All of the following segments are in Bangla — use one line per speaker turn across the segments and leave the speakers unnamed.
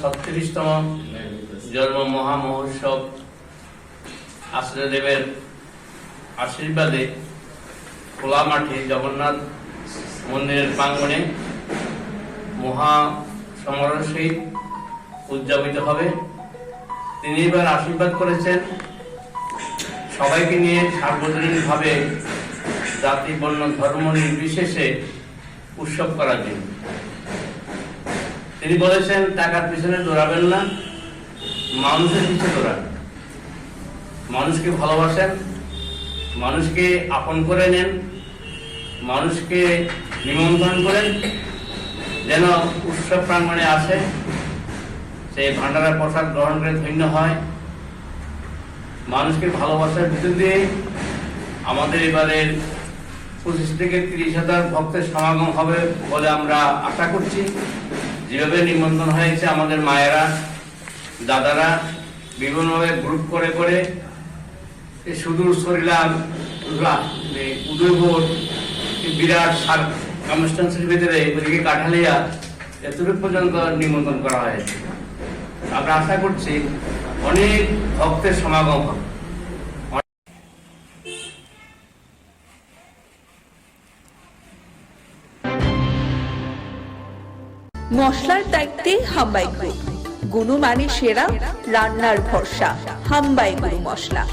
36তম জন্ম মহামহোৎসব আশ্রয়দেবের আশীর্বাদে খোলা মাঠে জগন্নাথ মন্দিরের প্রাঙ্গণে মহা সমারোহ সহিত উদযাপিত হবে। তিনি এবার আশীর্বাদ করেছেন সবাইকে নিয়ে সার্বজনীনভাবে জাতি বর্ণ ধর্ম নির্বিশেষে উৎসব করার জন্য। তিনি বলেছেন টাকার পিছনে দৌড়াবেন না, মানুষের পিছনে দৌড়ান। মানুষকে ভালোবাসেন, মানুষকে আপন করে নেন, মানুষকে নিমন্ত্রণ করেন, যেন উৎসব প্রাঙ্গণে আসে, সেই ভান্ডারা প্রসাদ গ্রহণ করে ধন্য হয়। মানুষকে ভালোবাসার ভিতর দিয়ে আমাদের এবারের 25 থেকে 30,000 ভক্তের সমাগম হবে বলে আমরা আশা করছি। যেভাবে নিমন্ত্রণ হয়েছে, আমাদের মায়েরা দাদারা বিভিন্নভাবে গ্রুপ করে করে সুদূর সরিলাম উদয়পুর বিরাট কনস্টিটুয়েন্সির ভিতরে ওদিকে কাঠালিয়া এতটুকু পর্যন্ত নিমন্ত্রণ করা হয়েছে। আমরা আশা করছি অনেক ভক্তের সমাগম হবে।
মশলার দায়িত্বে হাম্বাই গ্রুপ, গুণমানে সেরা, রান্নার ভরসা। হাম্বাই গুরু মশলা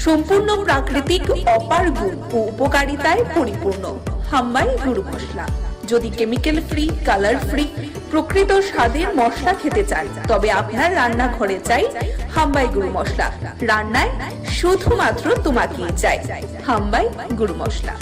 সম্পূর্ণ প্রাকৃতিক, অপার গুণ ও উপকারিতায় পরিপূর্ণ। হাম্বাই গুরু মশলা। যদি কেমিক্যাল ফ্রি, কালার ফ্রি, প্রকৃত স্বাদের মশলা খেতে চান, তবে আপনার রান্নাঘরে চাই হাম্বাই গুরু মশলা। রান্নায় শুধুমাত্র তোমাকেই চাই হাম্বাই গুরু মশলা।